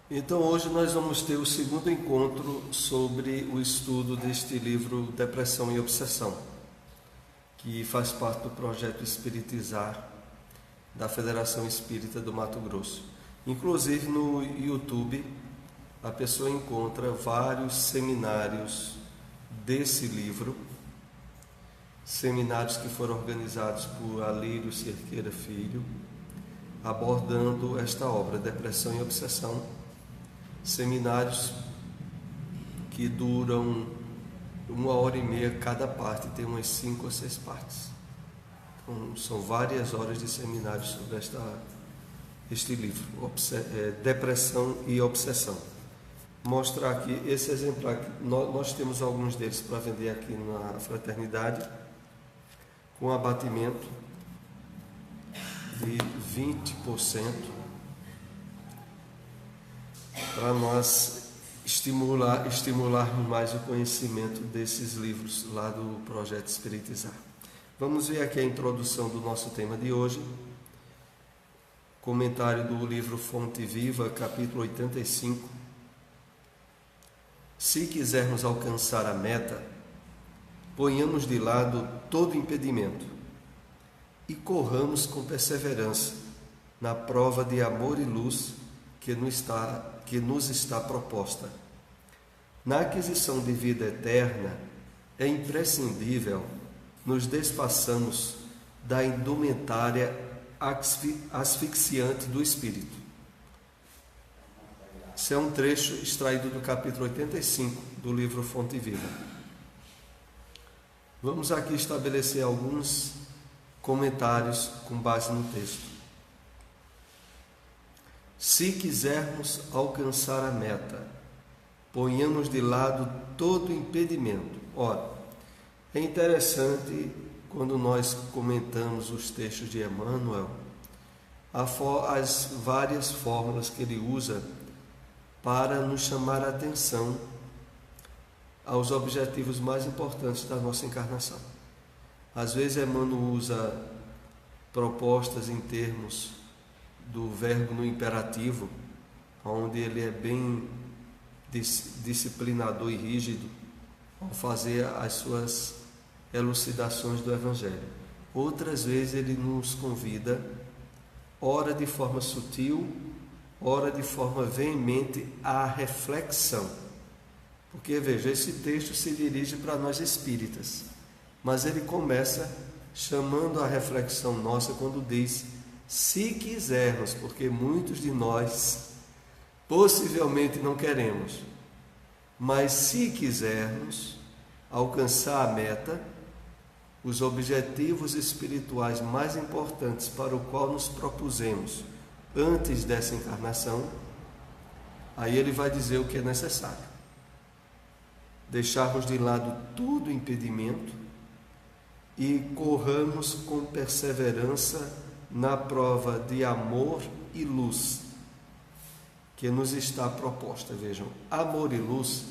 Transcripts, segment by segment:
Então hoje nós vamos ter o segundo encontro sobre o estudo deste livro Depressão e Obsessão, que faz parte do projeto Espiritizar da Federação Espírita do Mato Grosso. Inclusive no YouTube a pessoa encontra vários seminários desse livro, seminários que foram organizados por Alírio Cerqueira Filho, abordando esta obra, Depressão e Obsessão, seminários que duram 1h30 cada parte, tem umas 5 ou 6 partes. Então, são várias horas de seminários sobre este livro, Depressão e Obsessão. Mostrar aqui esse exemplar, nós temos alguns deles para vender aqui na Fraternidade, com abatimento de 20%, para nós estimularmos mais o conhecimento desses livros lá do Projeto Espiritizar. Vamos ver aqui a introdução do nosso tema de hoje, comentário do livro Fonte Viva, capítulo 85. Se quisermos alcançar a meta, ponhamos de lado todo impedimento e corramos com perseverança na prova de amor e luz que nos está proposta. Na aquisição de vida eterna, é imprescindível nos desfaçamos da indumentária asfixiante do espírito. Esse é um trecho extraído do capítulo 85 do livro Fonte Viva. Vamos aqui estabelecer alguns comentários com base no texto. Se quisermos alcançar a meta, ponhamos de lado todo impedimento. Ora, é interessante quando nós comentamos os textos de Emmanuel, as várias fórmulas que ele usa para nos chamar a atenção aos objetivos mais importantes da nossa encarnação. Às vezes Emmanuel usa propostas em termos do verbo no imperativo, onde ele é bem disciplinador e rígido ao fazer as suas elucidações do Evangelho. Outras vezes ele nos convida, ora de forma sutil, ora de forma veemente, à reflexão. Porque, veja, esse texto se dirige para nós espíritas, mas ele começa chamando a reflexão nossa quando diz: se quisermos, porque muitos de nós possivelmente não queremos, mas se quisermos alcançar a meta, os objetivos espirituais mais importantes para o qual nos propusemos antes dessa encarnação, aí ele vai dizer o que é necessário. Deixarmos de lado todo impedimento e corramos com perseverança na prova de amor e luz que nos está proposta. Vejam, amor e luz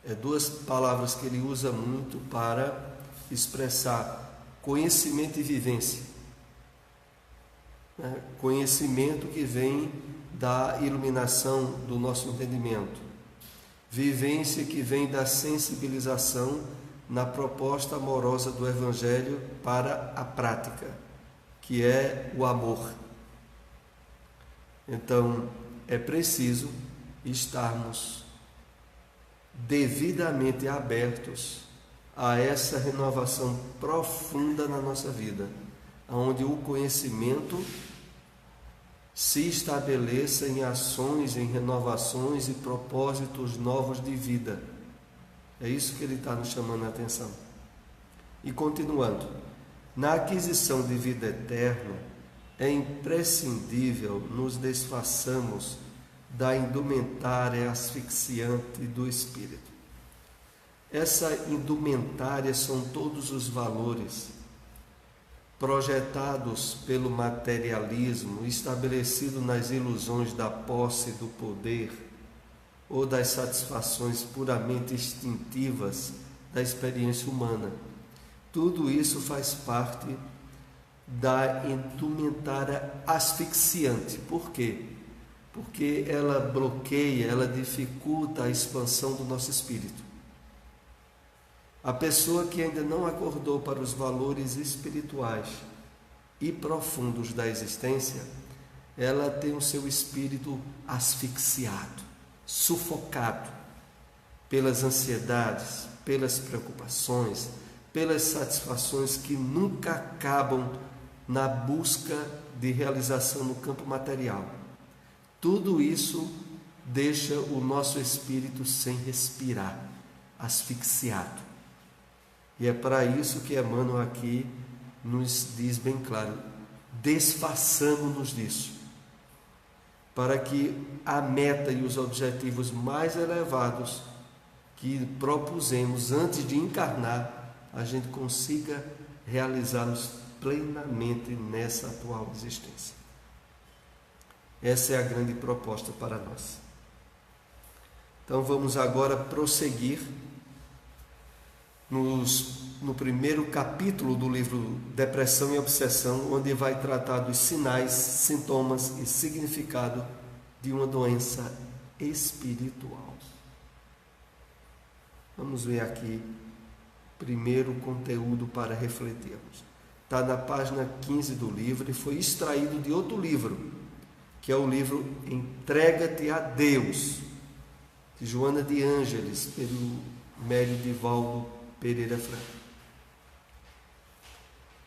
é duas palavras que ele usa muito para expressar conhecimento e vivência. Conhecimento que vem da iluminação do nosso entendimento, vivência que vem da sensibilização na proposta amorosa do Evangelho para a prática, que é o amor. Então, é preciso estarmos devidamente abertos a essa renovação profunda na nossa vida, onde o conhecimento se estabeleça em ações, em renovações e propósitos novos de vida. É isso que ele está nos chamando a atenção. E continuando, na aquisição de vida eterna, é imprescindível nos desfaçamos da indumentária asfixiante do espírito. Essa indumentária são todos os valores projetados pelo materialismo, estabelecido nas ilusões da posse do poder ou das satisfações puramente instintivas da experiência humana. Tudo isso faz parte da indumentária asfixiante. Por quê? porque ela bloqueia, ela dificulta a expansão do nosso espírito. A pessoa que ainda não acordou para os valores espirituais e profundos da existência, ela tem o seu espírito asfixiado, sufocado pelas ansiedades, pelas preocupações, pelas satisfações que nunca acabam na busca de realização no campo material. Tudo isso deixa o nosso espírito sem respirar, asfixiado. E é para isso que Emmanuel aqui nos diz bem claro: desfaçamos-nos disso, para que a meta e os objetivos mais elevados que propusemos antes de encarnar, a gente consiga realizá-los plenamente nessa atual existência. Essa é a grande proposta para nós. Então vamos agora prosseguir no primeiro capítulo do livro Depressão e Obsessão, onde vai tratar dos sinais, sintomas e significado de uma doença espiritual. Vamos ver aqui primeiro conteúdo para refletirmos. Está na página 15 do livro e foi extraído de outro livro, que é o livro Entrega-te a Deus, de Joana de Ângeles, pelo Médio Divaldo Pereira Franco.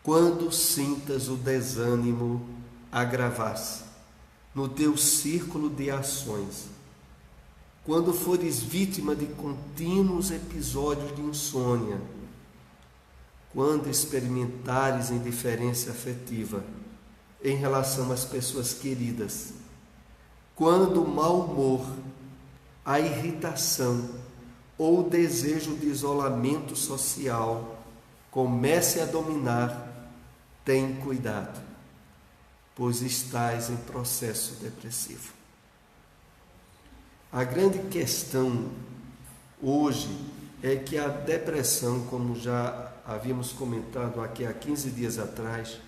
Quando sintas o desânimo agravar-se no teu círculo de ações, quando fores vítima de contínuos episódios de insônia, quando experimentares indiferença afetiva em relação às pessoas queridas, quando o mau humor, a irritação ou o desejo de isolamento social comece a dominar, tem cuidado, pois estás em processo depressivo. A grande questão hoje é que a depressão, como já havíamos comentado aqui há 15 dias atrás,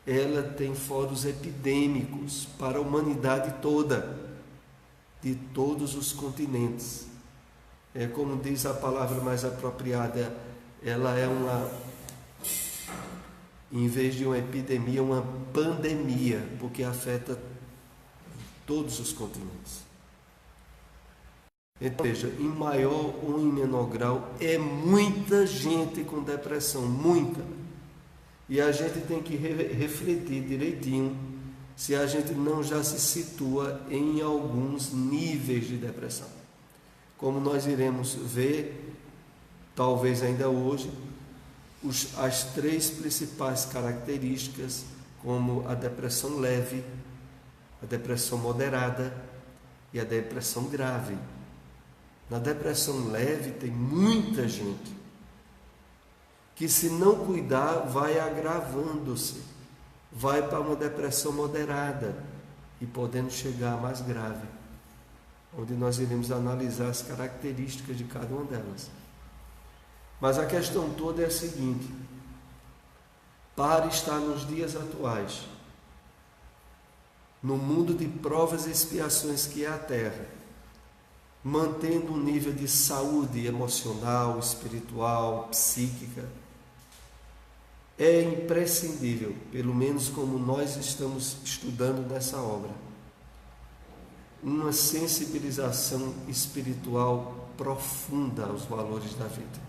ela tem foros epidêmicos para a humanidade toda, de todos os continentes. É como diz a palavra mais apropriada, ela é em vez de uma epidemia, uma pandemia, porque afeta todos os continentes. Então, veja, em maior ou em menor grau, é muita gente com depressão, muita. E a gente tem que refletir direitinho se a gente não já se situa em alguns níveis de depressão. Como nós iremos ver, talvez ainda hoje, as três principais características, como a depressão leve, a depressão moderada e a depressão grave. Na depressão leve tem muita gente que, se não cuidar, vai agravando-se, vai para uma depressão moderada e podendo chegar à mais grave, onde nós iremos analisar as características de cada uma delas. Mas a questão toda é a seguinte: para estar nos dias atuais, no mundo de provas e expiações que é a Terra, mantendo um nível de saúde emocional, espiritual, psíquica, é imprescindível, pelo menos como nós estamos estudando nessa obra, uma sensibilização espiritual profunda aos valores da vida,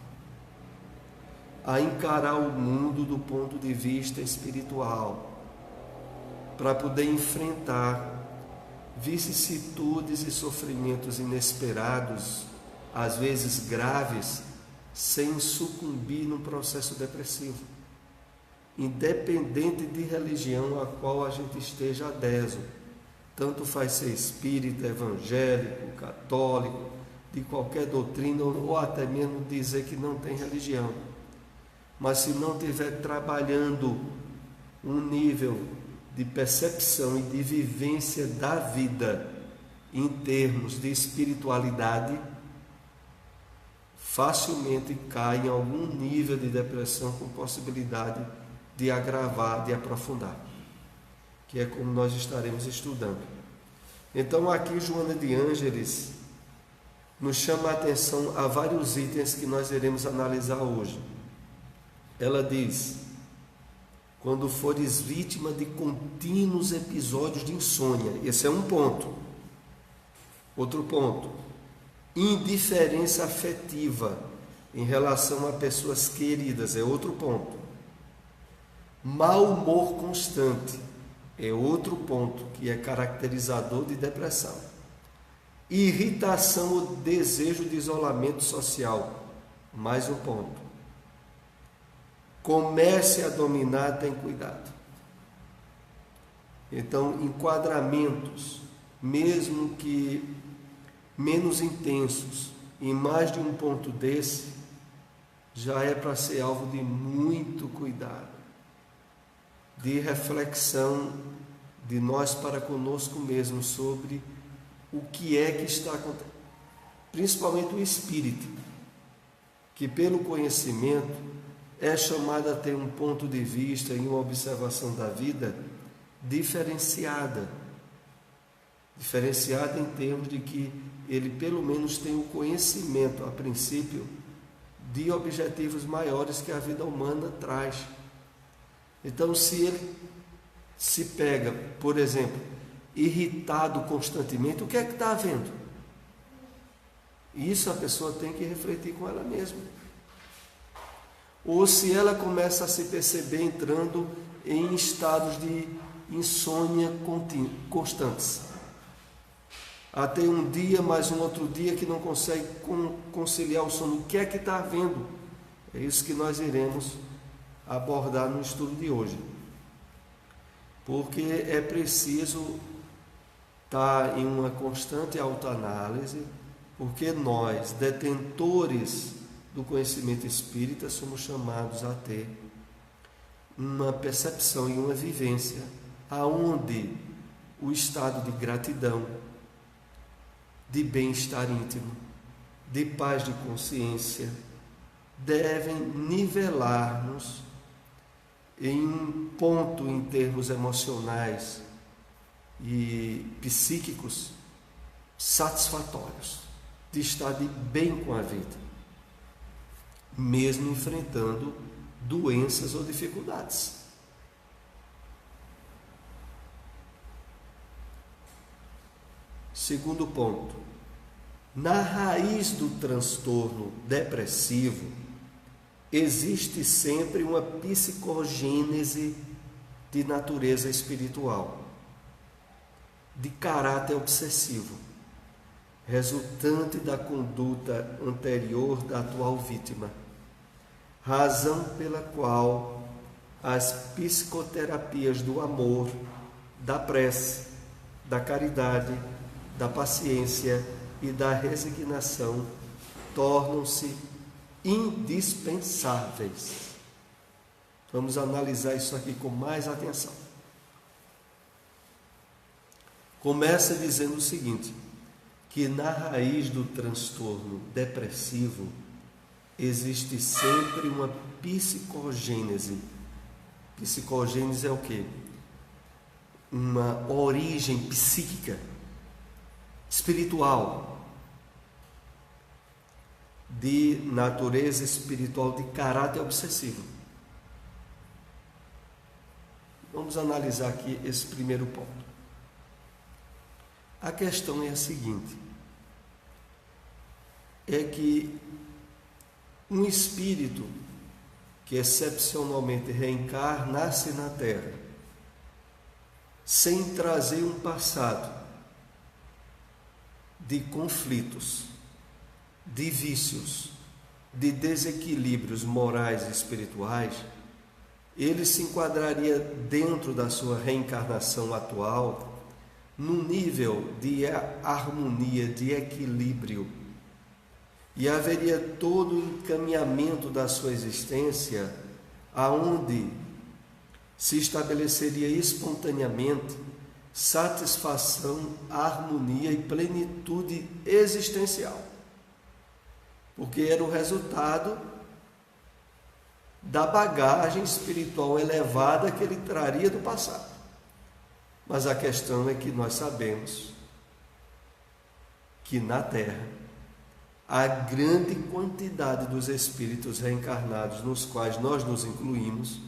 a encarar o mundo do ponto de vista espiritual, para poder enfrentar vicissitudes e sofrimentos inesperados, às vezes graves, sem sucumbir num processo depressivo, independente de religião a qual a gente esteja adeso. Tanto faz ser espírita, evangélico, católico, de qualquer doutrina, ou até mesmo dizer que não tem religião. Mas se não estiver trabalhando um nível de percepção e de vivência da vida em termos de espiritualidade, facilmente cai em algum nível de depressão com possibilidade de agravar, de aprofundar, que é como nós estaremos estudando. Então aqui Joana de Ângeles nos chama a atenção a vários itens que nós iremos analisar hoje. Ela diz: quando fores vítima de contínuos episódios de insônia, esse é um ponto. Outro ponto, indiferença afetiva em relação a pessoas queridas, é outro ponto. Mau humor constante é outro ponto que é caracterizador de depressão. Irritação ou desejo de isolamento social, mais um ponto. Comece a dominar, tem cuidado. Então, enquadramentos, mesmo que menos intensos, em mais de um ponto desse, já é para ser alvo de muito cuidado, de reflexão de nós para conosco mesmo sobre o que é que está acontecendo, principalmente o espírito, que pelo conhecimento é chamado a ter um ponto de vista e uma observação da vida diferenciada em termos de que ele pelo menos tem o conhecimento, a princípio, de objetivos maiores que a vida humana traz. Então, se ele se pega, por exemplo, irritado constantemente, o que é que está havendo? Isso a pessoa tem que refletir com ela mesma. Ou se ela começa a se perceber entrando em estados de insônia constantes. Até um dia, mais um outro dia que não consegue conciliar o sono. O que é que está havendo? É isso que nós iremos abordar no estudo de hoje. Porque é preciso estar em uma constante autoanálise, porque nós, detentores do conhecimento espírita, somos chamados a ter uma percepção e uma vivência aonde o estado de gratidão, de bem-estar íntimo, de paz de consciência, devem nivelar-nos em um ponto em termos emocionais e psíquicos satisfatórios, de estar de bem com a vida, mesmo enfrentando doenças ou dificuldades. Segundo ponto, na raiz do transtorno depressivo existe sempre uma psicogênese de natureza espiritual, de caráter obsessivo, resultante da conduta anterior da atual vítima, razão pela qual as psicoterapias do amor, da prece, da caridade, da paciência e da resignação tornam-se indispensáveis. Vamos analisar isso aqui com mais atenção. Começa dizendo o seguinte, que na raiz do transtorno depressivo existe sempre uma psicogênese. Psicogênese é o quê? Uma origem psíquica, espiritual, de natureza espiritual, de caráter obsessivo. Vamos analisar aqui esse primeiro ponto. A questão é a seguinte, é que um espírito que excepcionalmente reencarna-se na Terra, sem trazer um passado de conflitos, de vícios, de desequilíbrios morais e espirituais, ele se enquadraria dentro da sua reencarnação atual num nível de harmonia, de equilíbrio, e haveria todo o encaminhamento da sua existência aonde se estabeleceria espontaneamente satisfação, harmonia e plenitude existencial, porque era o resultado da bagagem espiritual elevada que ele traria do passado. Mas a questão é que nós sabemos que na Terra a grande quantidade dos espíritos reencarnados, nos quais nós nos incluímos,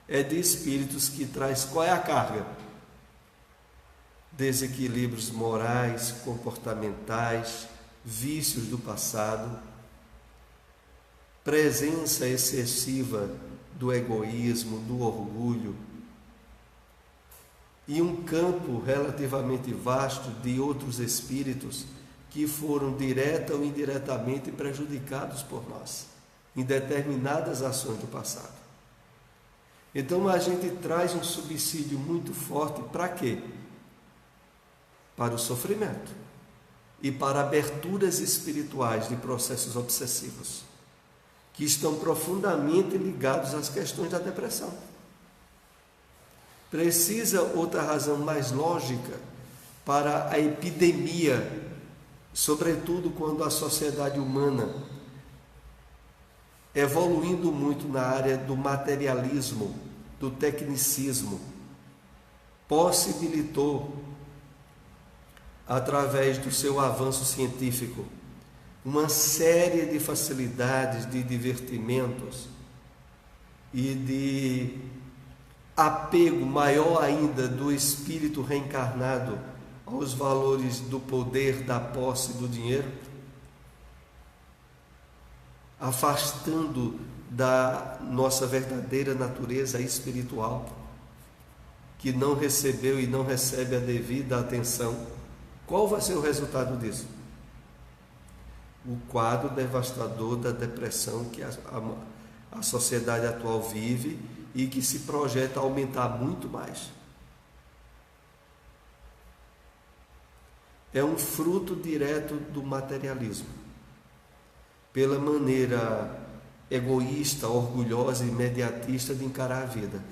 é de espíritos que traz qual é a carga? Desequilíbrios morais, comportamentais, vícios do passado, presença excessiva do egoísmo, do orgulho, e um campo relativamente vasto de outros espíritos que foram direta ou indiretamente prejudicados por nós em determinadas ações do passado. Então a gente traz um subsídio muito forte para quê? Para o sofrimento e para aberturas espirituais de processos obsessivos, que estão profundamente ligados às questões da depressão. Precisa outra razão mais lógica para a epidemia, sobretudo quando a sociedade humana, evoluindo muito na área do materialismo, do tecnicismo, possibilitou, através do seu avanço científico, uma série de facilidades, de divertimentos e de apego maior ainda do espírito reencarnado aos valores do poder, da posse, do dinheiro, afastando da nossa verdadeira natureza espiritual, que não recebeu e não recebe a devida atenção. Qual vai ser o resultado disso? O quadro devastador da depressão que a sociedade atual vive e que se projeta a aumentar muito mais. É um fruto direto do materialismo, pela maneira egoísta, orgulhosa e imediatista de encarar a vida.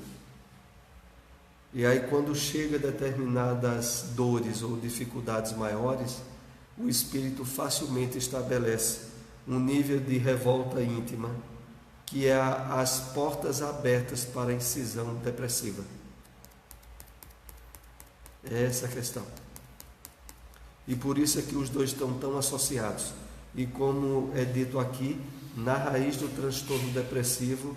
E aí, quando chega determinadas dores ou dificuldades maiores, o espírito facilmente estabelece um nível de revolta íntima, que é as portas abertas para a incisão depressiva. É essa a questão. E por isso é que os dois estão tão associados. E como é dito aqui, na raiz do transtorno depressivo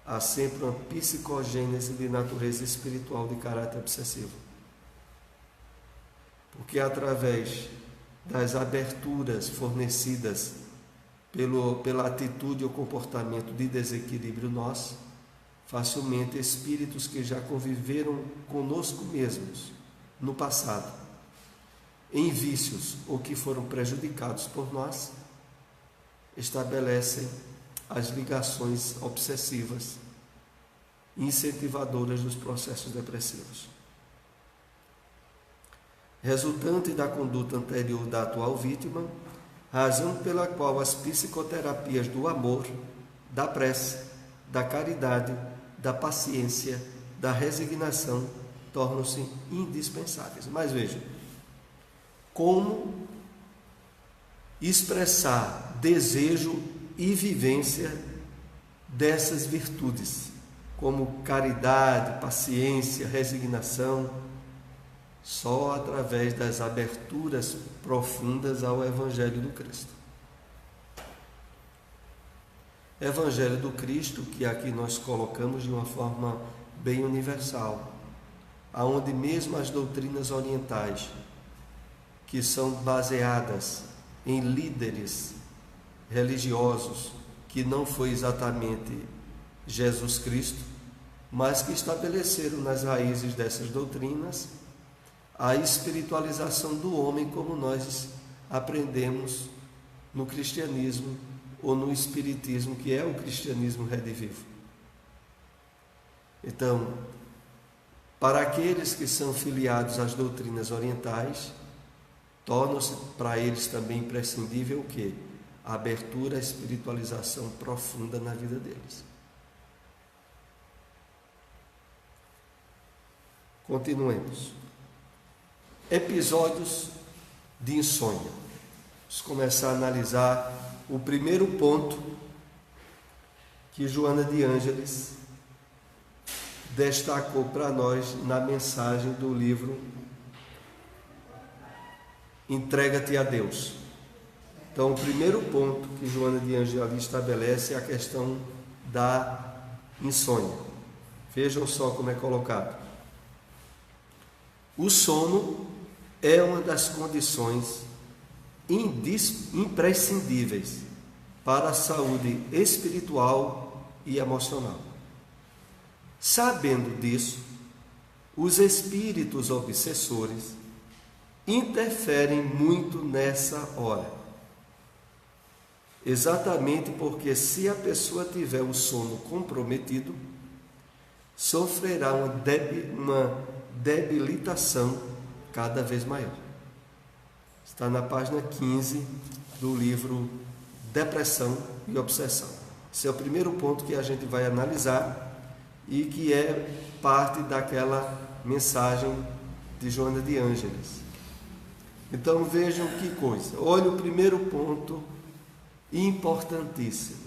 há sempre uma psicogênese de natureza espiritual de caráter obsessivo. Porque através das aberturas fornecidas pela atitude ou comportamento de desequilíbrio nosso, facilmente espíritos que já conviveram conosco mesmos no passado, em vícios ou que foram prejudicados por nós, estabelecem as ligações obsessivas, incentivadoras dos processos depressivos. Resultante da conduta anterior da atual vítima, razão pela qual as psicoterapias do amor, da prece, da caridade, da paciência, da resignação tornam-se indispensáveis. Mas veja, como expressar desejo e vivência dessas virtudes, como caridade, paciência, resignação, só através das aberturas profundas ao Evangelho do Cristo. Evangelho do Cristo, que aqui nós colocamos de uma forma bem universal, aonde mesmo as doutrinas orientais, que são baseadas em líderes religiosos, que não foi exatamente Jesus Cristo, mas que estabeleceram nas raízes dessas doutrinas a espiritualização do homem como nós aprendemos no cristianismo ou no espiritismo, que é o cristianismo redivivo. Então, para aqueles que são filiados às doutrinas orientais, torna-se para eles também imprescindível o quê? A abertura à espiritualização profunda na vida deles. Continuemos. Episódios de insônia. Vamos começar a analisar o primeiro ponto que Joana de Ângeles destacou para nós na mensagem do livro Entrega-te a Deus. Então, o primeiro ponto que Joana de Ângeles ali estabelece é a questão da insônia. Vejam só como é colocado. O sono é uma das condições imprescindíveis para a saúde espiritual e emocional. Sabendo disso, os espíritos obsessores interferem muito nessa hora. Exatamente porque se a pessoa tiver o sono comprometido, sofrerá uma debilitação cada vez maior. Está na página 15 do livro Depressão e Obsessão. Esse é o primeiro ponto que a gente vai analisar e que é parte daquela mensagem de Joana de Ângeles. Então vejam que coisa. Olha o primeiro ponto importantíssimo.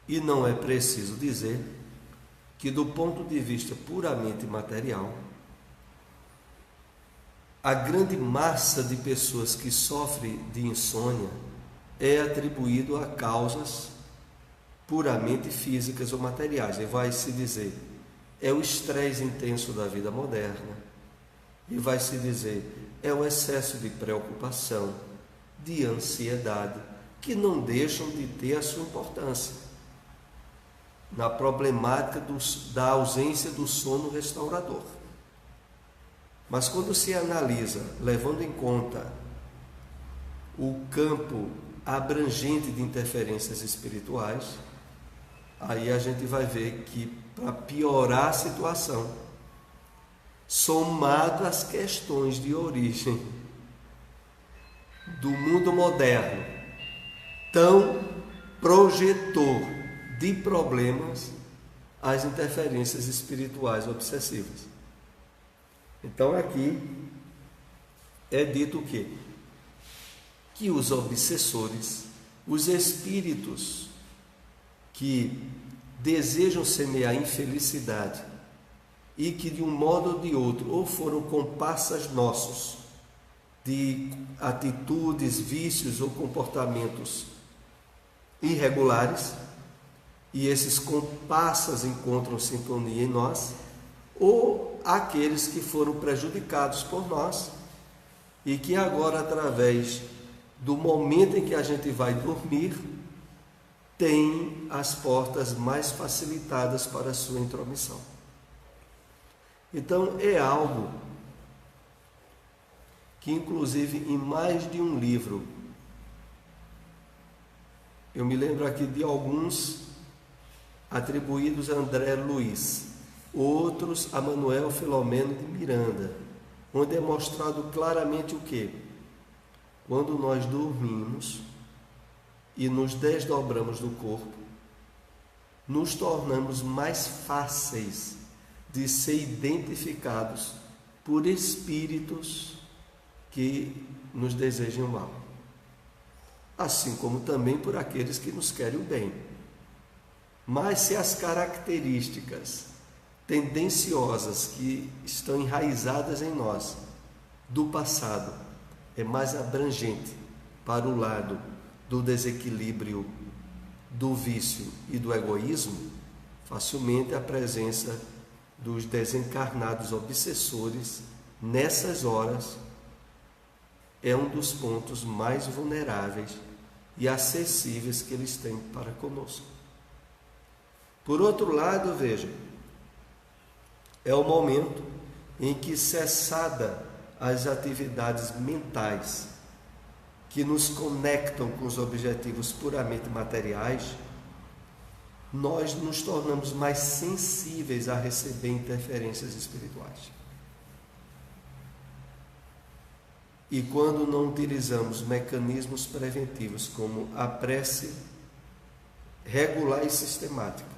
E não é preciso dizer que, do ponto de vista puramente material, a grande massa de pessoas que sofrem de insônia é atribuído a causas puramente físicas ou materiais. E vai se dizer, é o estresse intenso da vida moderna, e vai se dizer, é o excesso de preocupação, de ansiedade, que não deixam de ter a sua importância na problemática da ausência do sono restaurador. Mas quando se analisa, levando em conta o campo abrangente de interferências espirituais, aí a gente vai ver que, para piorar a situação, somado às questões de origem do mundo moderno, tão projetor de problemas às interferências espirituais obsessivas. Então aqui é dito o quê? Que os obsessores, os espíritos que desejam semear infelicidade e que de um modo ou de outro ou foram comparsas nossos de atitudes, vícios ou comportamentos irregulares, e esses comparsas encontram sintonia em nós, ou aqueles que foram prejudicados por nós e que agora, através do momento em que a gente vai dormir, tem as portas mais facilitadas para a sua intromissão. Então é algo que, inclusive, em mais de um livro, eu me lembro aqui de alguns atribuídos a André Luiz, outros a Manuel Filomeno de Miranda, onde é mostrado claramente o quê? Quando nós dormimos e nos desdobramos do corpo, nos tornamos mais fáceis de ser identificados por espíritos que nos desejam mal, assim como também por aqueles que nos querem o bem. Mas se as características tendenciosas que estão enraizadas em nós do passado é mais abrangente para o lado do desequilíbrio, do vício e do egoísmo, facilmente a presença dos desencarnados obsessores nessas horas é um dos pontos mais vulneráveis e acessíveis que eles têm para conosco. Por outro lado, veja, é o momento em que, cessada as atividades mentais que nos conectam com os objetivos puramente materiais, nós nos tornamos mais sensíveis a receber interferências espirituais. E quando não utilizamos mecanismos preventivos como a prece regular e sistemática,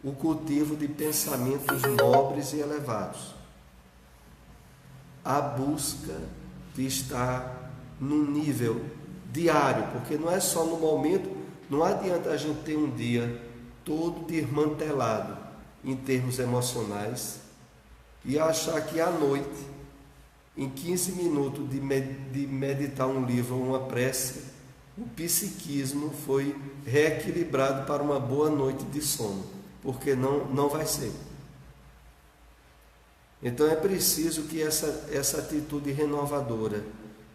o cultivo de pensamentos nobres e elevados, a busca de estar num nível diário, porque não é só no momento, não adianta a gente ter um dia todo desmantelado em termos emocionais e achar que à noite, em 15 minutos de meditar um livro ou uma prece, o psiquismo foi reequilibrado para uma boa noite de sono, porque não vai ser. Então é preciso que essa atitude renovadora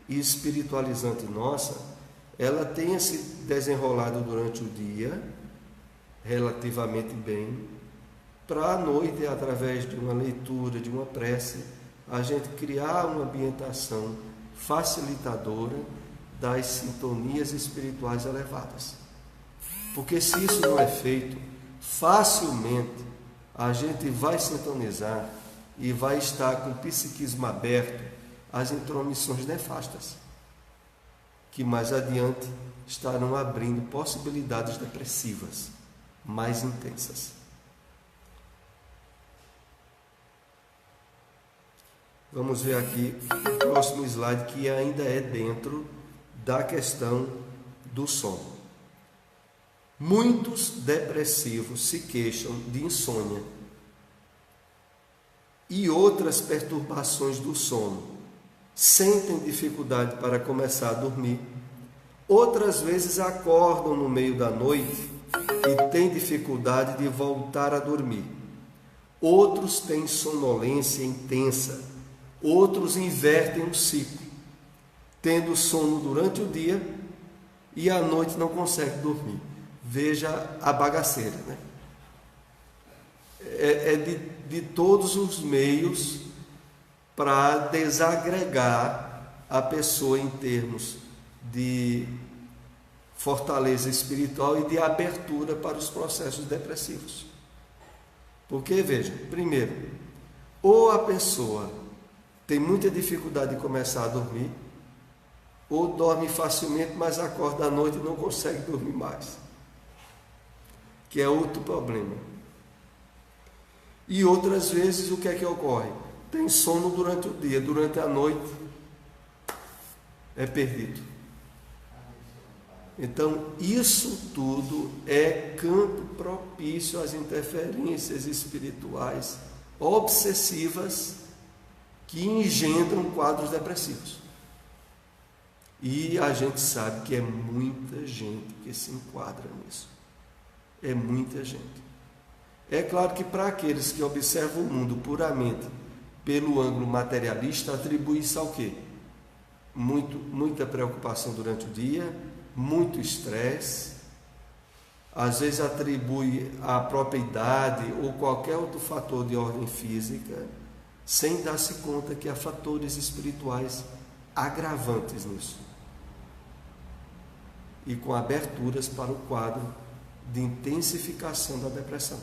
e espiritualizante nossa, ela tenha se desenrolado durante o dia, relativamente bem, para a noite, através de uma leitura, de uma prece, a gente criar uma ambientação facilitadora das sintonias espirituais elevadas. Porque se isso não é feito, facilmente a gente vai sintonizar e vai estar com o psiquismo aberto às intromissões nefastas, que mais adiante estarão abrindo possibilidades depressivas mais intensas. Vamos ver aqui o próximo slide, que ainda é dentro da questão do sono. Muitos depressivos se queixam de insônia e outras perturbações do sono. Sentem dificuldade para começar a dormir. Outras vezes acordam no meio da noite e têm dificuldade de voltar a dormir. Outros têm sonolência intensa. Outros invertem o ciclo, tendo sono durante o dia e à noite não conseguem dormir. Veja a bagaceira, né? É de todos os meios para desagregar a pessoa em termos de fortaleza espiritual e de abertura para os processos depressivos. Porque, veja, primeiro, ou a pessoa tem muita dificuldade de começar a dormir, ou dorme facilmente, mas acorda à noite e não consegue dormir mais, que é outro problema. E outras vezes o que é que ocorre? Tem sono durante o dia, durante a noite é perdido. Então, isso tudo é campo propício às interferências espirituais obsessivas que engendram quadros depressivos. E a gente sabe que é muita gente que se enquadra nisso. É muita gente. É claro que para aqueles que observam o mundo puramente pelo ângulo materialista, atribui isso ao quê? Muita preocupação durante o dia, muito estresse, às vezes atribui à própria idade ou qualquer outro fator de ordem física, sem dar-se conta que há fatores espirituais agravantes nisso. E com aberturas para o quadro de intensificação da depressão.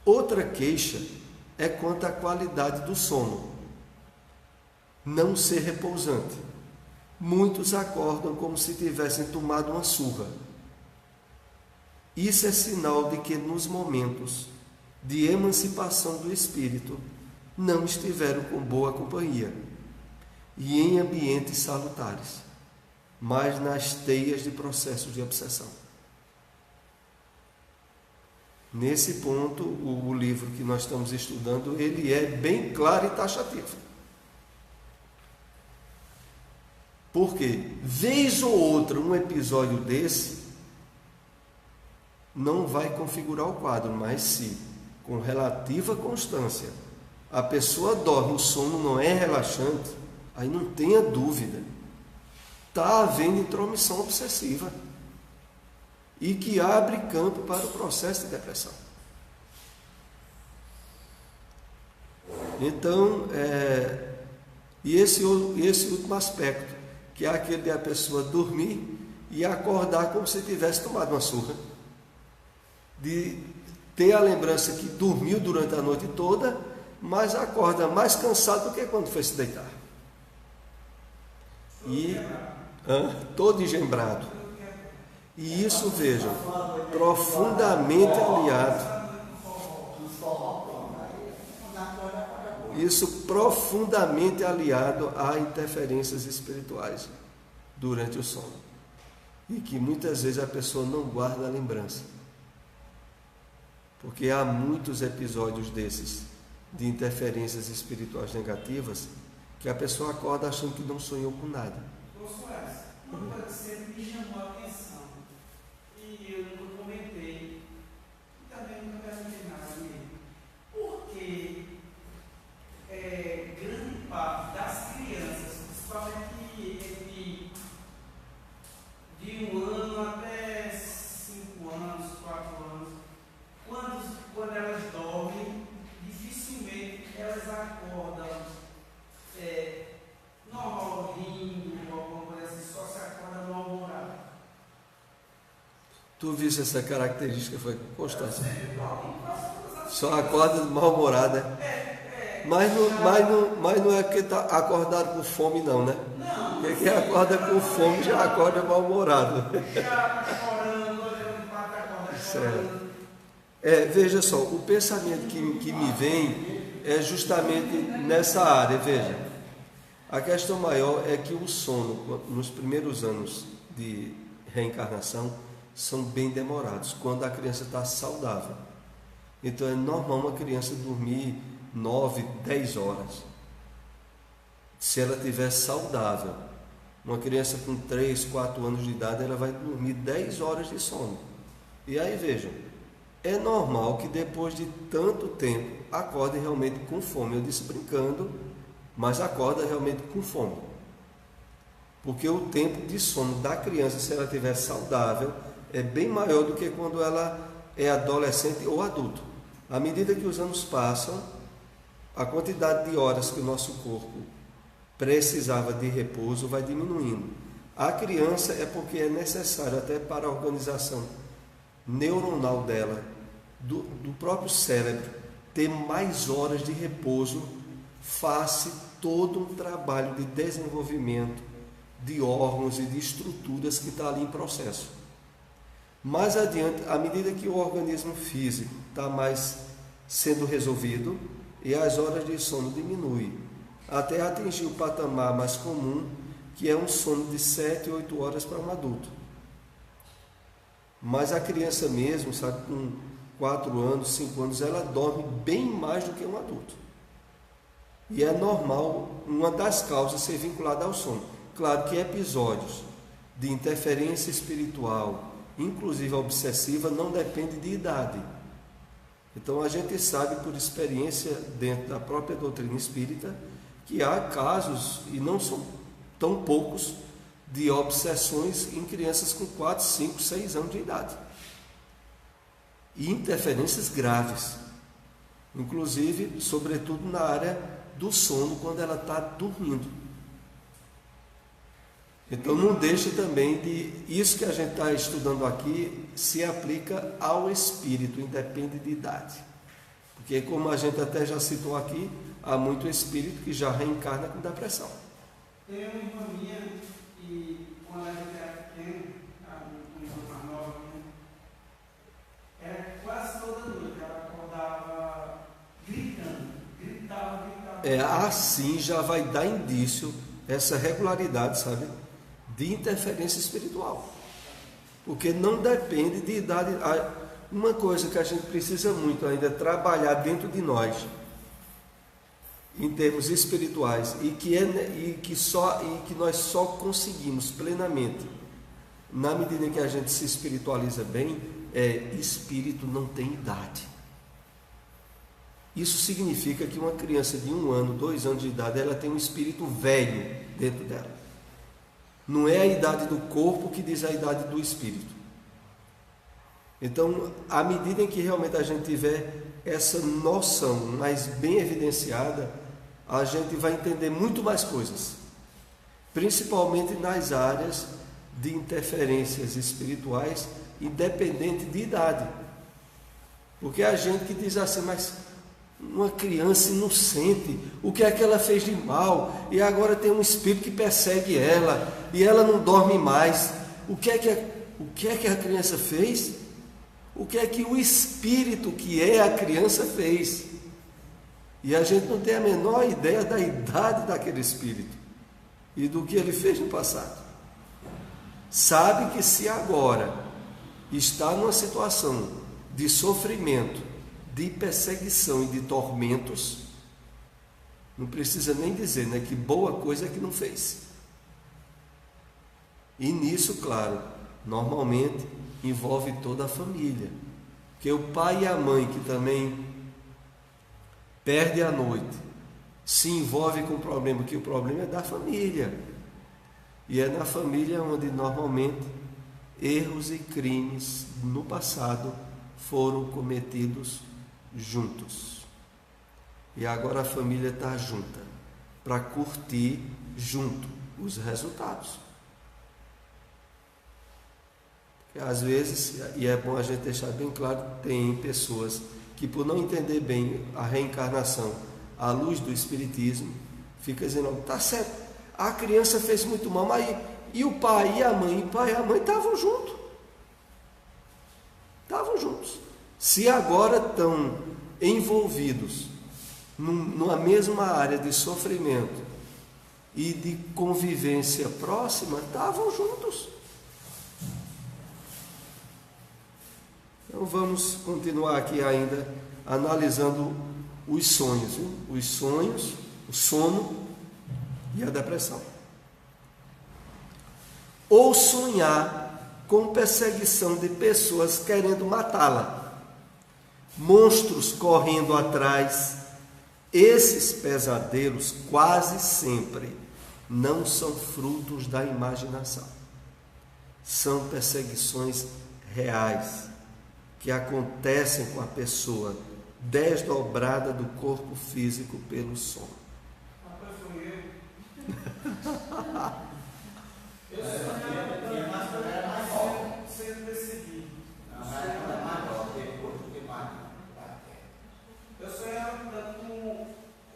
Outra queixa é quanto à qualidade do sono. Não ser repousante. Muitos acordam como se tivessem tomado uma surra. Isso é sinal de que nos momentos de emancipação do espírito não estiveram com boa companhia e em ambientes salutares, mas nas teias de processos de obsessão. Nesse ponto, o livro que nós estamos estudando, ele é bem claro e taxativo. Porque, vez ou outra, um episódio desse não vai configurar o quadro, mas se, com relativa constância, a pessoa dorme, o sono não é relaxante, aí não tenha dúvida, está havendo intromissão obsessiva e que abre campo para o processo de depressão. Então, esse último aspecto, que é aquele de a pessoa dormir e acordar como se tivesse tomado uma surra, de ter a lembrança que dormiu durante a noite toda, mas acorda mais cansado do que quando foi se deitar. E todo engembrado. E isso, vejam, profundamente aliado. Isso profundamente aliado a interferências espirituais durante o sono. E que muitas vezes a pessoa não guarda a lembrança. Porque há muitos episódios desses, de interferências espirituais negativas, que a pessoa acorda achando que não sonhou com nada. Uma coisa que sempre me chamou a atenção, e eu nunca comentei, e também nunca perguntei nada a ele, porque grande parte das crianças, principalmente de 1 ano até 5 anos, 4 anos, quando elas dormem, dificilmente elas acordam normal, rindo, alguma coisa assim, só se acorda mal-humorado. Tu viste essa característica, foi constante. Só acorda mal-humorada. Mas não é porque está acordado com fome, não, né? Não. Porque quem acorda com fome já acorda mal-humorado. Já está chorando, olhando para acorda chorando. Veja só, o pensamento que me vem é justamente nessa área. Veja, a questão maior é que o sono, nos primeiros anos de reencarnação, são bem demorados, quando a criança está saudável. Então é normal uma criança dormir 9, 10 horas, se ela estiver saudável. Uma criança com 3, 4 anos de idade, ela vai dormir 10 horas de sono. E aí vejam, é normal que depois de tanto tempo acorde realmente com fome. Eu disse brincando, mas acorda realmente com fome. Porque o tempo de sono da criança, se ela estiver saudável, é bem maior do que quando ela é adolescente ou adulto. À medida que os anos passam, a quantidade de horas que o nosso corpo precisava de repouso vai diminuindo. A criança é porque é necessário até para a organização neuronal dela, do próprio cérebro, ter mais horas de repouso face todo um trabalho de desenvolvimento de órgãos e de estruturas que está ali em processo. Mais adiante, à medida que o organismo físico está mais sendo resolvido, e as horas de sono diminuem, até atingir o patamar mais comum, que é um sono de 7, 8 horas para um adulto. Mas a criança mesmo, sabe, com 4 anos, 5 anos, ela dorme bem mais do que um adulto. E é normal uma das causas ser vinculada ao sono. Claro que episódios de interferência espiritual, inclusive obsessiva, não depende de idade. Então a gente sabe por experiência dentro da própria doutrina espírita que há casos, e não são tão poucos, de obsessões em crianças com 4, 5, 6 anos de idade. E interferências graves, inclusive, sobretudo na área do sono, quando ela está dormindo. Então não deixe também de... Isso que a gente está estudando aqui se aplica ao espírito, independe de idade. Porque como a gente até já citou aqui, há muito espírito que já reencarna com depressão. Tem uma irmã minha que quando a gente era pequeno, uma irmã mais nova, era quase toda noite, ela acordava gritando, gritava. Assim já vai dar indício, essa regularidade, sabe? De interferência espiritual, porque não depende de idade. Uma coisa que a gente precisa muito ainda é trabalhar dentro de nós, em termos espirituais, e que nós só conseguimos plenamente na medida em que a gente se espiritualiza bem. Espírito não tem idade. Isso significa que uma criança de 1 ano, 2 anos de idade, ela tem um espírito velho dentro dela. Não é a idade do corpo que diz a idade do espírito. Então, à medida em que realmente a gente tiver essa noção mais bem evidenciada, a gente vai entender muito mais coisas, principalmente nas áreas de interferências espirituais, independente de idade. Porque a gente que diz assim, mas uma criança inocente, o que é que ela fez de mal? E agora tem um espírito que persegue ela, e ela não dorme mais. O que é que a criança fez? O que é que o espírito que é a criança fez? E a gente não tem a menor ideia da idade daquele espírito e do que ele fez no passado. Sabe que se agora está numa situação de sofrimento, de perseguição e de tormentos, não precisa nem dizer, né, que boa coisa é que não fez. E nisso, claro, normalmente envolve toda a família, porque o pai e a mãe que também perde a noite, se envolve com o problema, que o problema é da família, e é na família onde normalmente erros e crimes no passado foram cometidos juntos. E agora a família está junta para curtir junto os resultados. Porque às vezes, e é bom a gente deixar bem claro, tem pessoas que, por não entender bem a reencarnação à luz do Espiritismo, fica dizendo, tá certo, a criança fez muito mal, mas e o pai e a mãe? O pai e a mãe estavam juntos. Estavam juntos. Se agora estão envolvidos numa mesma área de sofrimento e de convivência próxima, estavam juntos. Então vamos continuar aqui ainda analisando os sonhos, viu? Os sonhos, o sono e a depressão. Ou sonhar com perseguição de pessoas querendo matá-la, monstros correndo atrás. Esses pesadelos quase sempre não são frutos da imaginação, são perseguições reais que acontecem com a pessoa desdobrada do corpo físico pelo sono. Rapaz, foi eu. Sendo perseguido. Eu sonhava tanto com.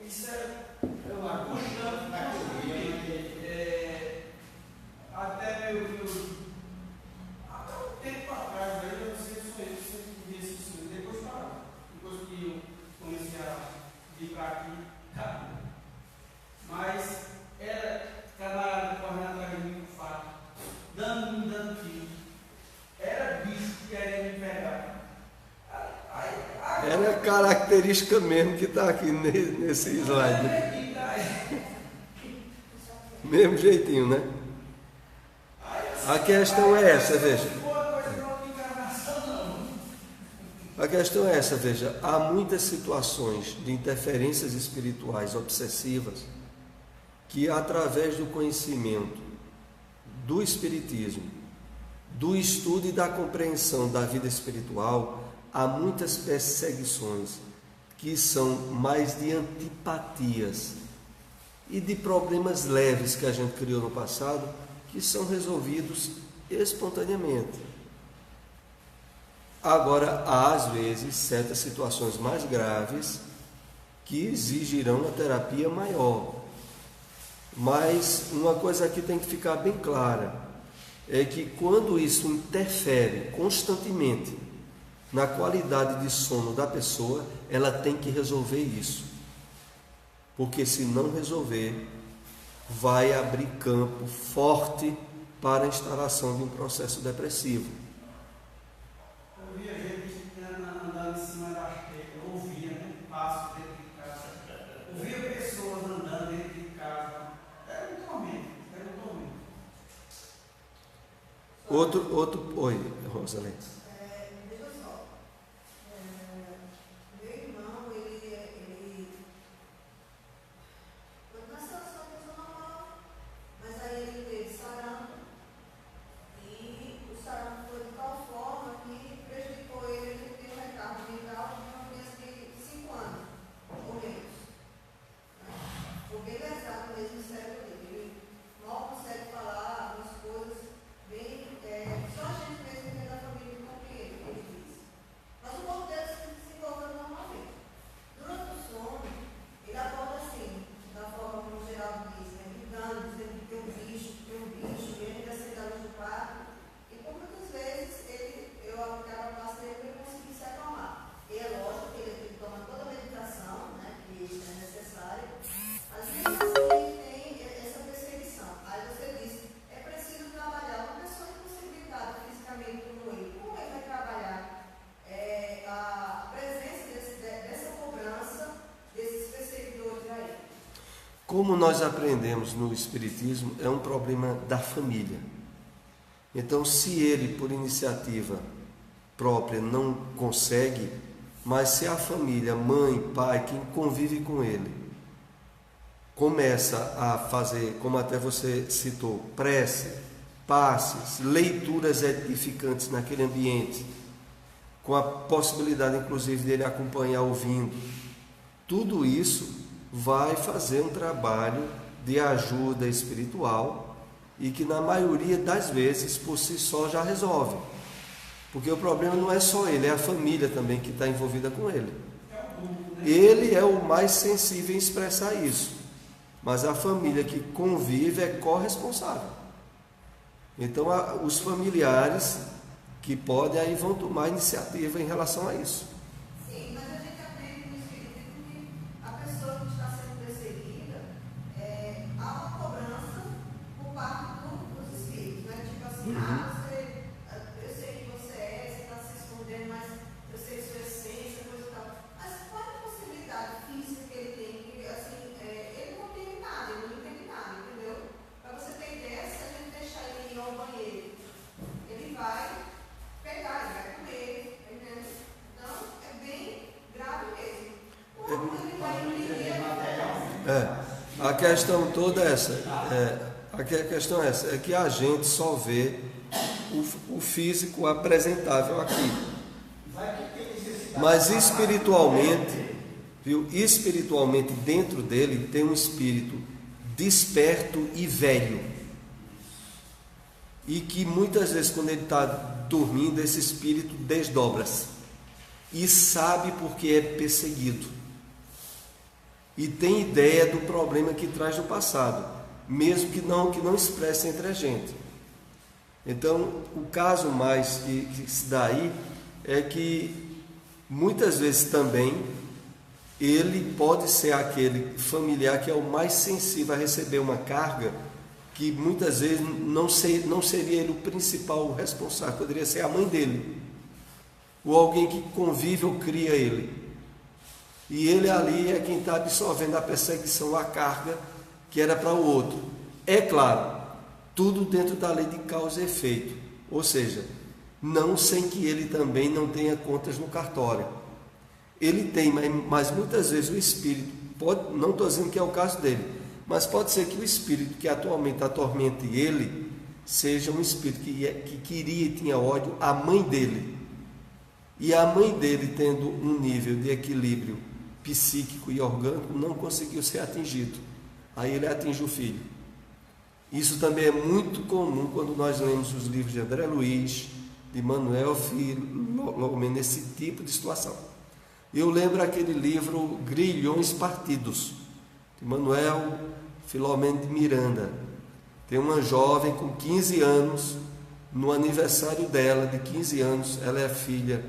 Isso é. Eu acordando até meu. Até um tempo atrás, aí eu sempre vi esse sonho. Depois parou. Depois que eu comecei a vir para aqui, acabou. Mas era camarada correndo atrás de mim com faca, dando tiro. Era bicho querendo me pegar. Era característica mesmo que está aqui nesse slide. Mesmo jeitinho, né? A questão é essa, veja. A questão é essa, veja. Há muitas situações de interferências espirituais obsessivas que, através do conhecimento do Espiritismo, do estudo e da compreensão da vida espiritual, há muitas perseguições que são mais de antipatias e de problemas leves que a gente criou no passado, que são resolvidos espontaneamente. Agora, há às vezes certas situações mais graves que exigirão uma terapia maior. Mas uma coisa aqui tem que ficar bem clara, é que quando isso interfere constantemente na qualidade de sono da pessoa, ela tem que resolver isso. Porque se não resolver, vai abrir campo forte para a instalação de um processo depressivo. Eu via gente andando em cima da esteira, eu ouvia, né? Passo dentro de casa. Eu via pessoas andando dentro de casa. Era um tormento, Oi, Rosalém. Veja só, meu irmão, ele nasceu só pessoa normal, mas aí ele teve sarampo e o sarampo foi de tal forma que prejudicou ele tem um retardo mental de uma criança de 5 anos, ou menos. Foi bem pesado mesmo o cérebro dele, ele mal consegue falar umas coisas bem, só a gente mesmo que é da família como nós aprendemos no Espiritismo, é um problema da família. Então, se ele, por iniciativa própria, não consegue, mas se a família, mãe, pai, quem convive com ele, começa a fazer, como até você citou, prece, passes, leituras edificantes naquele ambiente, com a possibilidade, inclusive, dele acompanhar ouvindo, tudo isso vai fazer um trabalho de ajuda espiritual e que na maioria das vezes por si só já resolve, porque o problema não é só ele, é a família também que está envolvida com ele. Ele é o mais sensível em expressar isso, mas a família que convive é corresponsável. Então os familiares que podem aí vão tomar iniciativa em relação a isso. Sim, mas a gente aprende no Espiritismo que a pessoa que está sendo perseguida, há uma cobrança por parte dos espíritos, né? Tipo assim, eu sei que você está se escondendo, mas eu sei sua essência, coisa e tal. Mas qual é a possibilidade física que ele tem? Que, assim, ele não tem nada, ele não entende nada, entendeu? Para você ter ideia, se a gente deixar ele ir ao banheiro, ele vai pegar, ele vai comer, entendeu? Então, é bem grave mesmo. Como ele vai entender? A questão toda é essa. A questão é essa, é que a gente só vê o físico apresentável aqui. Mas espiritualmente, viu? Espiritualmente dentro dele tem um espírito desperto e velho. E que muitas vezes quando ele está dormindo, esse espírito desdobra-se. E sabe porque é perseguido. E tem ideia do problema que traz do passado, mesmo que não expresse entre a gente. Então, o caso mais que se dá aí é que muitas vezes também ele pode ser aquele familiar que é o mais sensível a receber uma carga que muitas vezes não seria ele o principal responsável, poderia ser a mãe dele, ou alguém que convive ou cria ele. E ele ali é quem está absorvendo a perseguição, a carga que era para o outro. É claro, tudo dentro da lei de causa e efeito, ou seja, não sem que ele também não tenha contas no cartório. Ele tem, mas muitas vezes o espírito, não estou dizendo que é o caso dele, mas pode ser que o espírito que atualmente atormente ele seja um espírito que queria e tinha ódio à mãe dele. E a mãe dele, tendo um nível de equilíbrio psíquico e orgânico, não conseguiu ser atingido. Aí ele atinge o filho. Isso também é muito comum quando nós lemos os livros de André Luiz, de Manuel Filho, logo menos nesse tipo de situação. Eu lembro aquele livro Grilhões Partidos, de Manuel Filomeno de Miranda. Tem uma jovem com 15 anos, no aniversário dela, de 15 anos, ela é filha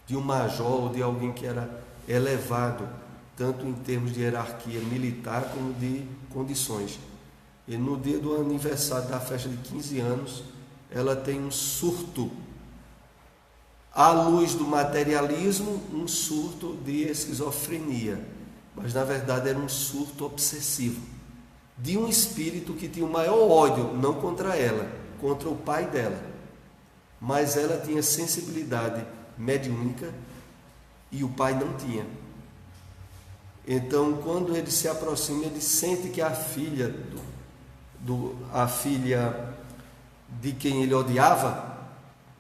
de um major ou de alguém que era elevado, tanto em termos de hierarquia militar como de condições. E no dia do aniversário da festa de 15 anos, ela tem um surto, à luz do materialismo, um surto de esquizofrenia, mas na verdade era um surto obsessivo, de um espírito que tinha o maior ódio, não contra ela, contra o pai dela, mas ela tinha sensibilidade mediúnica e o pai não tinha. Então, quando ele se aproxima, ele sente que a filha de quem ele odiava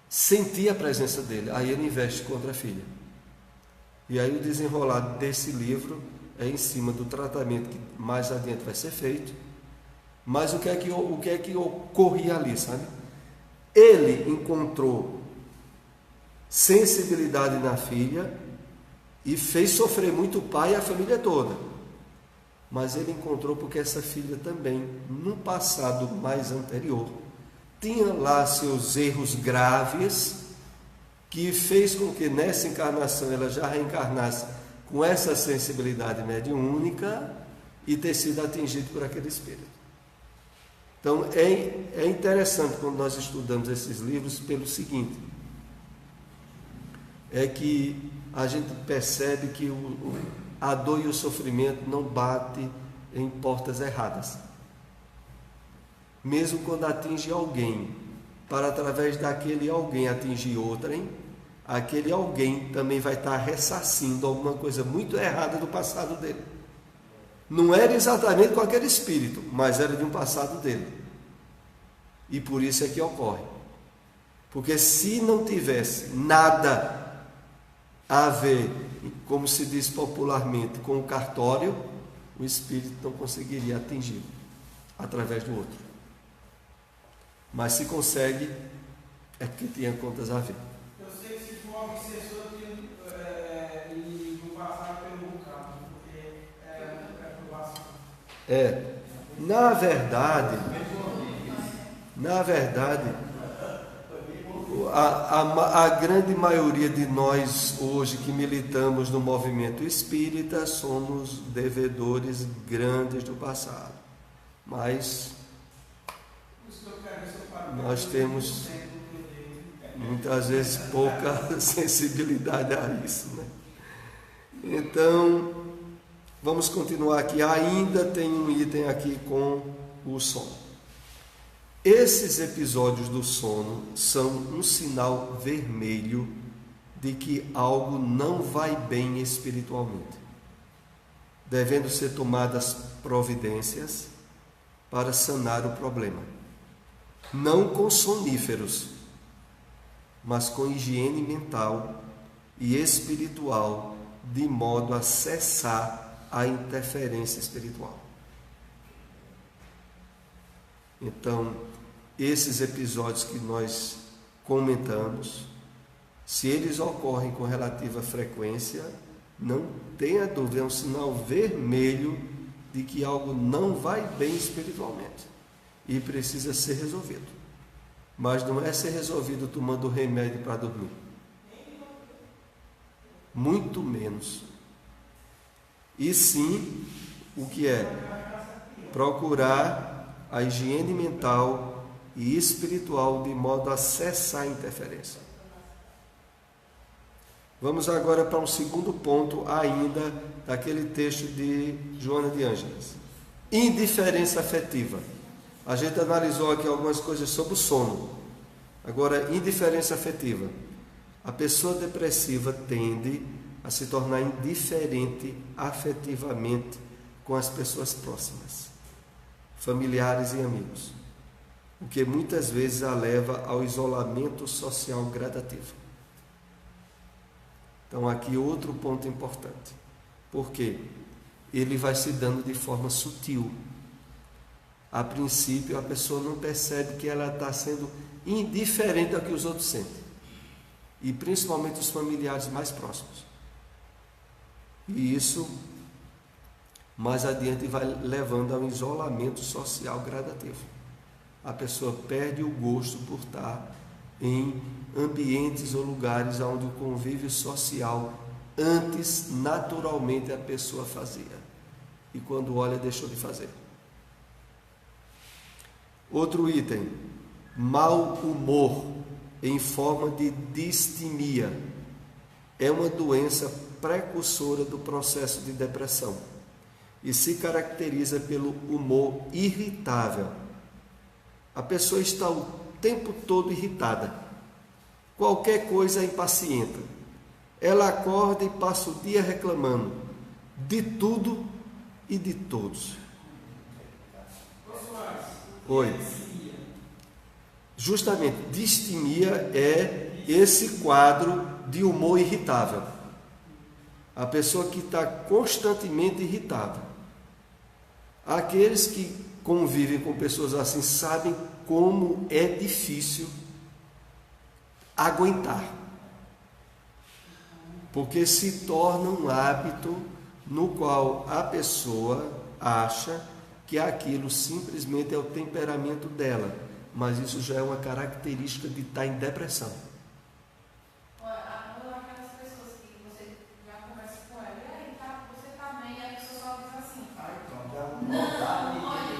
sentia a presença dele. Aí ele investe contra a filha. E aí o desenrolar desse livro é em cima do tratamento que mais adiante vai ser feito. Mas o que é que ocorria ali, sabe? Ele encontrou sensibilidade na filha e fez sofrer muito o pai e a família toda. Mas ele encontrou porque essa filha também, no passado mais anterior, tinha lá seus erros graves, que fez com que nessa encarnação ela já reencarnasse com essa sensibilidade mediúnica e ter sido atingido por aquele espírito. Então é interessante quando nós estudamos esses livros pelo seguinte, é que a gente percebe que a dor e o sofrimento não bate em portas erradas. Mesmo quando atinge alguém, para através daquele alguém atingir outrem, aquele alguém também vai estar ressarcindo alguma coisa muito errada do passado dele. Não era exatamente com aquele espírito, mas era de um passado dele. E por isso é que ocorre. Porque se não tivesse nada a ver, como se diz popularmente, com o cartório, o espírito não conseguiria atingir através do outro. Mas se consegue, é porque tinha contas a ver. Eu sei que se for algo obsessor e não passar pelo vulcão, porque é provação. Na verdade, a grande maioria de nós hoje que militamos no movimento espírita somos devedores grandes do passado. Mas nós temos muitas vezes pouca sensibilidade a isso, né? Então, vamos continuar aqui. Ainda tem um item aqui com o sono. Esses episódios do sono são um sinal vermelho de que algo não vai bem espiritualmente, devendo ser tomadas providências para sanar o problema. Não com soníferos, mas com higiene mental e espiritual, de modo a cessar a interferência espiritual. Então, esses episódios que nós comentamos, se eles ocorrem com relativa frequência, não tenha dúvida, é um sinal vermelho de que algo não vai bem espiritualmente e precisa ser resolvido. Mas não é ser resolvido tomando remédio para dormir. Muito menos. E sim, o que é? Procurar a higiene mental e espiritual de modo a cessar a interferência. Vamos agora para um segundo ponto ainda daquele texto de Joana de Ângeles. Indiferença afetiva. A gente analisou aqui algumas coisas sobre o sono. Agora, indiferença afetiva. A pessoa depressiva tende a se tornar indiferente afetivamente com as pessoas próximas, familiares e amigos, o que muitas vezes a leva ao isolamento social gradativo. Então, aqui outro ponto importante. Por quê? Ele vai se dando de forma sutil. A princípio, a pessoa não percebe que ela está sendo indiferente ao que os outros sentem. E principalmente os familiares mais próximos. E isso, mais adiante, vai levando ao isolamento social gradativo. A pessoa perde o gosto por estar em ambientes ou lugares onde o convívio social antes naturalmente a pessoa fazia. E quando olha, deixou de fazer. Outro item, mau humor em forma de distimia. É uma doença precursora do processo de depressão e se caracteriza pelo humor irritável. A pessoa está o tempo todo irritada. Qualquer coisa impacienta. Ela acorda e passa o dia reclamando de tudo e de todos. Oi. Justamente, distimia é esse quadro de humor irritável. A pessoa que está constantemente irritada. Aqueles que convivem com pessoas assim sabem como é difícil aguentar. Porque se torna um hábito no qual a pessoa acha que aquilo simplesmente é o temperamento dela, mas isso já é uma característica de estar em depressão. Aquelas pessoas que você já conversa com ela, e aí, tá, você tá bem, e a pessoa só diz assim: não, olha,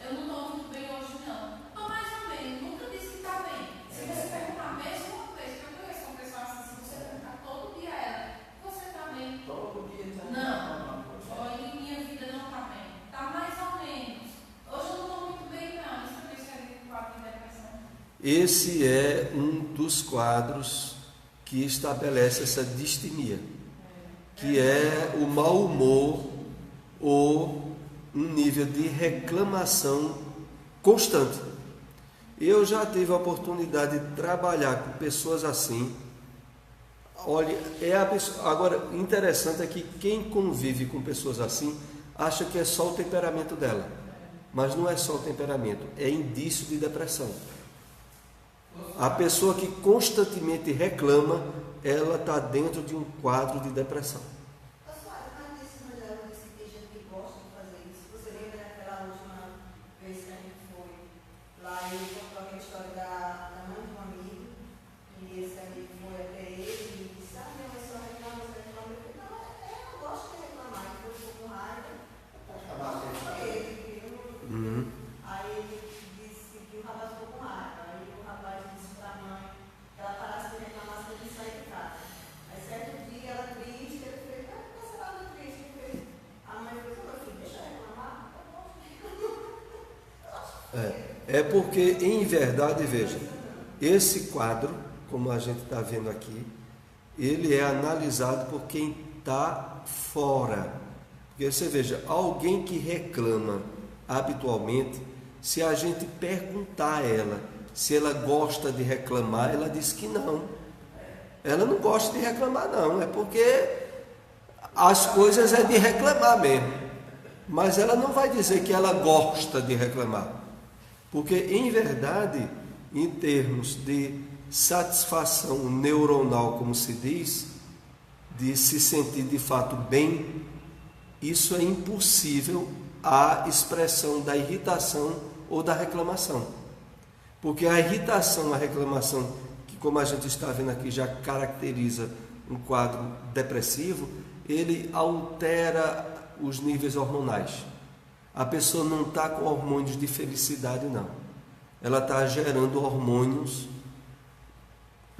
eu não estou muito bem hoje não. Estou mais ou menos, nunca disse que está bem. Se você perguntar a mesma coisa, que eu conheço uma pessoa assim, se você perguntar todo dia a ela, você está bem? Todo dia está bem. Não, olha, minha vida não Esse é um dos quadros que estabelece essa distimia, que é o mau humor ou um nível de reclamação constante. Eu já tive a oportunidade de trabalhar com pessoas assim. Olha, agora, interessante é que quem convive com pessoas assim acha que é só o temperamento dela, mas não é só o temperamento, é indício de depressão. A pessoa que constantemente reclama, ela está dentro de um quadro de depressão. É porque, em verdade, veja, esse quadro, como a gente está vendo aqui, ele é analisado por quem está fora. Porque você veja, alguém que reclama habitualmente, se a gente perguntar a ela se ela gosta de reclamar, ela diz que não. Ela não gosta de reclamar, não, é porque as coisas é de reclamar mesmo. Mas ela não vai dizer que ela gosta de reclamar. Porque, em verdade, em termos de satisfação neuronal, como se diz, de se sentir de fato bem, isso é impossível à expressão da irritação ou da reclamação. Porque a irritação, a reclamação, que como a gente está vendo aqui já caracteriza um quadro depressivo, ele altera os níveis hormonais. A pessoa não está com hormônios de felicidade, não. Ela está gerando hormônios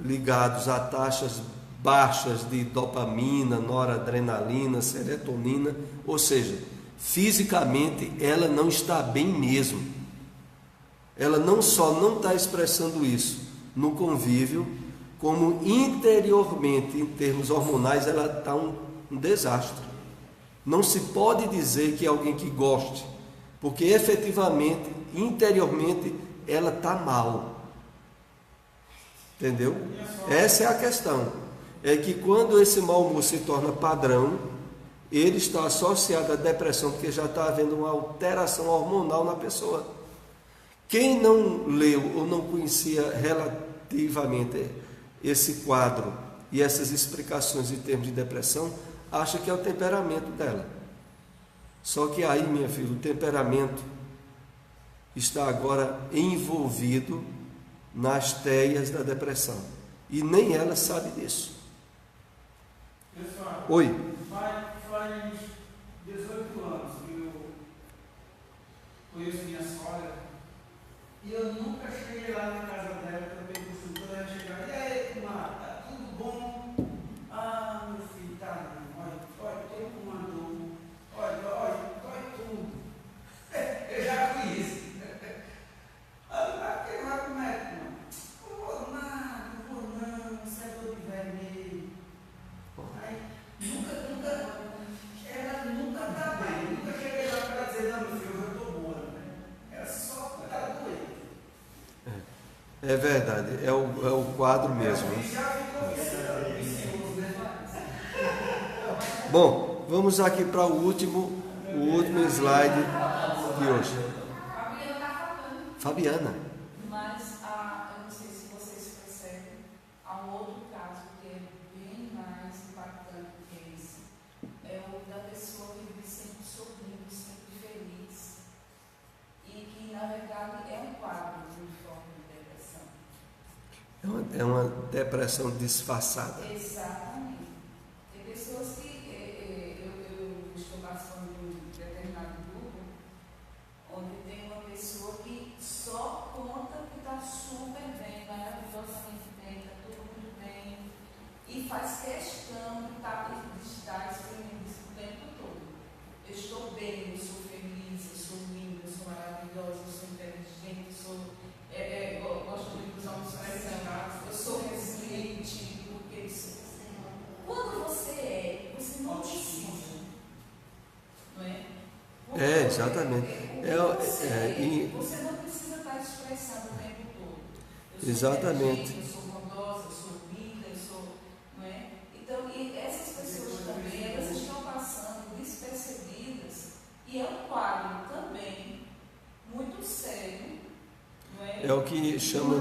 ligados a taxas baixas de dopamina, noradrenalina, serotonina, ou seja, fisicamente ela não está bem mesmo. Ela não só não está expressando isso no convívio, como interiormente, em termos hormonais, ela está um desastre. Não se pode dizer que é alguém que goste, porque efetivamente, interiormente, ela está mal. Entendeu? Essa é a questão. É que quando esse mau humor se torna padrão, ele está associado à depressão, porque já está havendo uma alteração hormonal na pessoa. Quem não leu ou não conhecia relativamente esse quadro e essas explicações em termos de depressão, acha que é o temperamento dela. Só que aí, minha filha, o temperamento está agora envolvido nas teias da depressão. E nem ela sabe disso. Pessoal, Oi. Faz 18 anos que eu conheço minha sogra e eu nunca cheguei lá na casa dela, também costumo ela chegar. E aí, comadre, tá tudo bom? Ah, meu filho, tá bom. Olha, tô com uma dor. Olha, dói tudo. Eu já conheço. Ah, que vai com o médico, mano? Não vou nada, não vou não, isso é dor de vermelho. Aí, ela nunca tá bem, nunca cheguei lá para dizer, não, meu filho, eu estou boa. Era só porque ela doente. É verdade, é o quadro mesmo. Bom, vamos aqui para o último slide de hoje. Fabiana está falando. Fabiana. Mas eu não sei se vocês percebem, há um outro caso que é bem mais impactante do que esse. É o da pessoa que vive sempre sorrindo, sempre feliz. E que, na verdade, é um quadro de forma de depressão. É uma depressão disfarçada. Exatamente. Tem pessoas que eu estou participando de um determinado grupo, onde tem uma pessoa que só conta que está super bem, maravilhosamente bem, está tudo muito bem, e faz questão de estar exprimindo isso o tempo todo. Eu estou bem, eu sou feliz, eu sou linda, eu sou maravilhosa, eu sou inteligente, eu gosto muito vamos pressionar, eu sou resiliente, porque quando você não precisa, não é? É, exatamente. Você não precisa estar expressando o tempo todo. Exatamente. Eu sou bondosa, eu sou humilde, não é? Então, e essas pessoas também, elas estão passando despercebidas, e é um quadro também muito sério, não é? É o que chamam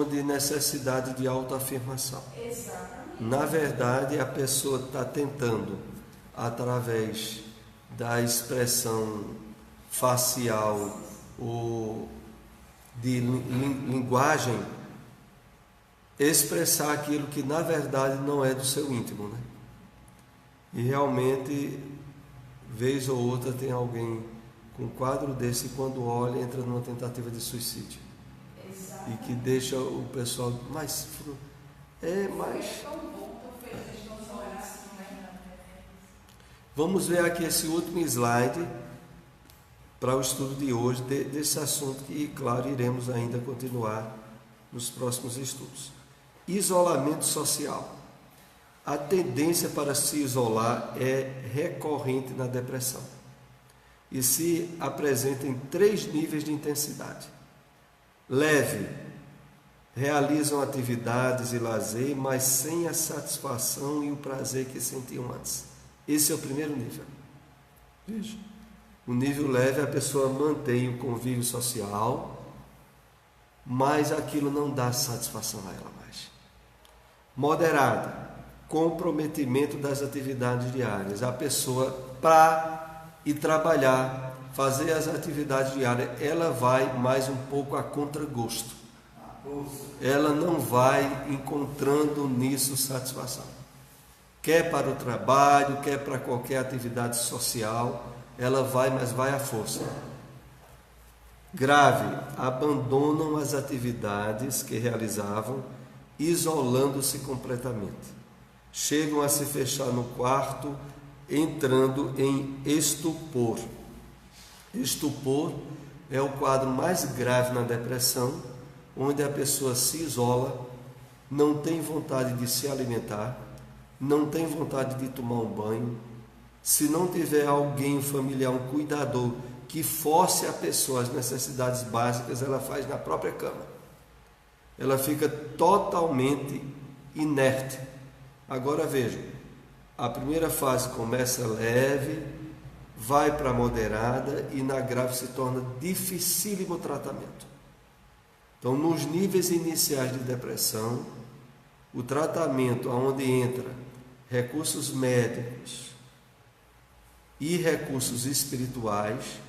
de necessidade de autoafirmação. Exatamente. Na verdade, a pessoa está tentando, através da expressão facial ou de linguagem, expressar aquilo que na verdade não é do seu íntimo, né? E realmente, vez ou outra, tem alguém com um quadro desse e quando olha entra numa tentativa de suicídio. Exatamente. E que deixa o pessoal mais Vamos ver aqui esse último slide para o estudo de hoje desse assunto que, claro, iremos ainda continuar nos próximos estudos. Isolamento social. A tendência para se isolar é recorrente na depressão e se apresenta em 3 níveis de intensidade. Leve, realizam atividades e lazer, mas sem a satisfação e o prazer que sentiam antes. Esse é o primeiro nível. Veja. O nível leve, a pessoa mantém o convívio social, mas aquilo não dá satisfação a ela mais. Moderada, comprometimento das atividades diárias. A pessoa, para ir trabalhar, fazer as atividades diárias, ela vai mais um pouco a contragosto. Ela não vai encontrando nisso satisfação. Quer para o trabalho, quer para qualquer atividade social, ela vai, mas vai à força. Grave, abandonam as atividades que realizavam, isolando-se completamente. Chegam a se fechar no quarto, entrando em estupor. Estupor é o quadro mais grave na depressão, onde a pessoa se isola, não tem vontade de se alimentar, não tem vontade de tomar um banho. Se não tiver alguém, um familiar, um cuidador que force a pessoa as necessidades básicas, ela faz na própria cama. Ela fica totalmente inerte. Agora veja, a primeira fase começa leve, vai para a moderada e na grave se torna dificílimo o tratamento. Então, nos níveis iniciais de depressão, o tratamento onde entra recursos médicos e recursos espirituais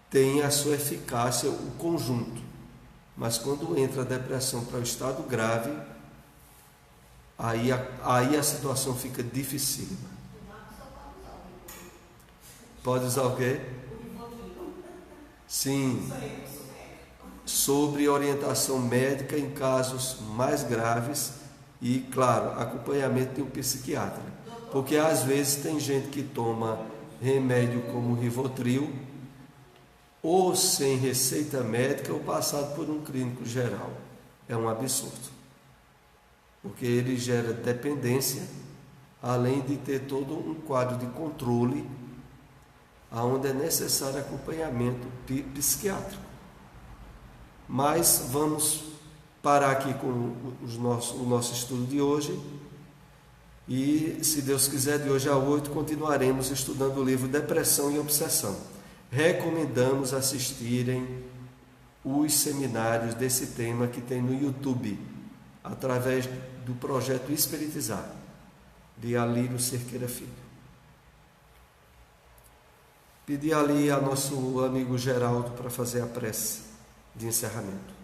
tem a sua eficácia, o conjunto. Mas quando entra a depressão para o estado grave, aí a situação fica dificílima. Pode usar o quê? Sim. Sobre orientação médica em casos mais graves e, claro, acompanhamento de um psiquiatra. Porque às vezes tem gente que toma remédio como Rivotril, ou sem receita médica, ou passado por um clínico geral. É um absurdo. Porque ele gera dependência, além de ter todo um quadro de controle, onde é necessário acompanhamento psiquiátrico. Mas vamos parar aqui com o nosso estudo de hoje e, se Deus quiser, de hoje a 8 continuaremos estudando o livro Depressão e Obsessão. Recomendamos assistirem os seminários desse tema que tem no YouTube, através do projeto Espiritizar, de Alírio Cerqueira Filho. Pedi ali a nosso amigo Geraldo para fazer a prece de encerramento.